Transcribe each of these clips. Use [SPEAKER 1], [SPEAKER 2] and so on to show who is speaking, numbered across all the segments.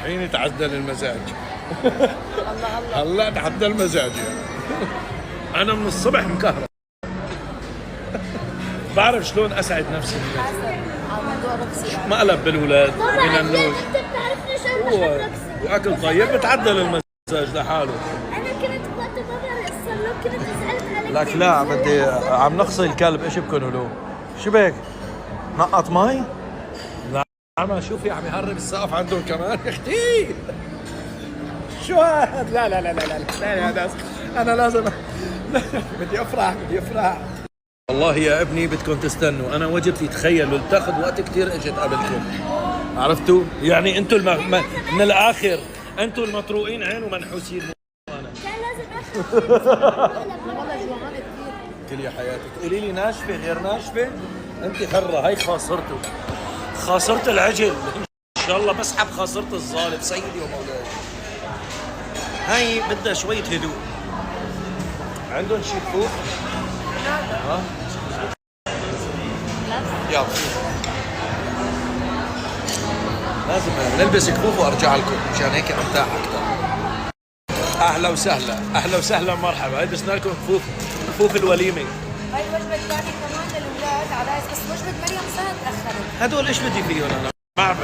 [SPEAKER 1] الحين تعدل المزاج.
[SPEAKER 2] الله الله.
[SPEAKER 1] هلا تعدل المزاج يعني. انا من الصبح مكهرب. بعرف شلون اسعد نفسي
[SPEAKER 2] موضوع رقصي
[SPEAKER 1] مقلب بالولاد
[SPEAKER 3] طبعا
[SPEAKER 1] بننوش
[SPEAKER 3] انت بتعرف ليش انا بحب رقص.
[SPEAKER 1] واكل طيب بتعدل المزاج لحاله.
[SPEAKER 3] انا كنت وقت بابا رقص له كنت سالت عليك.
[SPEAKER 1] لك لا بدي عم نقصي الكلب. ايش بكونوا له؟ شو بك؟ نقط مي؟ لا عم شوفي عم يهرب السقف عندهم كمان يا اختي. شو هاد؟ لا لا لا لا لا لا يا ناس انا لازم بدي افرح بدي افرح. والله يا ابني بدكم تستنوا. انا وجبتي تخيلوا بتاخذ وقت كثير اجت قبلكم. عرفتوا؟ يعني انتم من الاخر انتم المطروقين عين ومنحوسين. انا
[SPEAKER 3] كان لازم
[SPEAKER 2] والله جوعانه كثير.
[SPEAKER 1] قلت لي يا حياتي تقولي لي ناشفه غير ناشفه. انت خره هاي خاصرته. خاصرت العجل ان شاء الله بسحب خاصرت الظالم سيدي ومولاي. هاي بدها شويه هدوء. عندهم شيء فوق؟ ها؟ يلا لازم نلبس كفوف وارجع لكم مشان هيك ارتاح اكثر. اهلا وسهلا اهلا وسهلا مرحبا. هاي لبسنا لكم كفوف الوليمه.
[SPEAKER 2] هاي وجبه ثانيه كمان للاولاد عرايس، بس وجبه مريم سنه تاخرت.
[SPEAKER 1] هدول ايش بدي فيهم انا؟ ما بعرف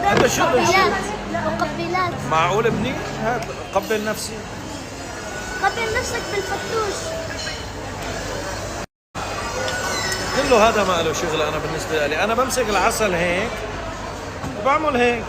[SPEAKER 1] هذا شو
[SPEAKER 3] مقبلات مقبلات.
[SPEAKER 1] معقول ابني؟ هات قبل نفسي.
[SPEAKER 3] قبل نفسك بالفتوش.
[SPEAKER 1] كله هذا ما له شغل. انا بالنسبه لي انا بمسك العسل هيك وبعمل هيك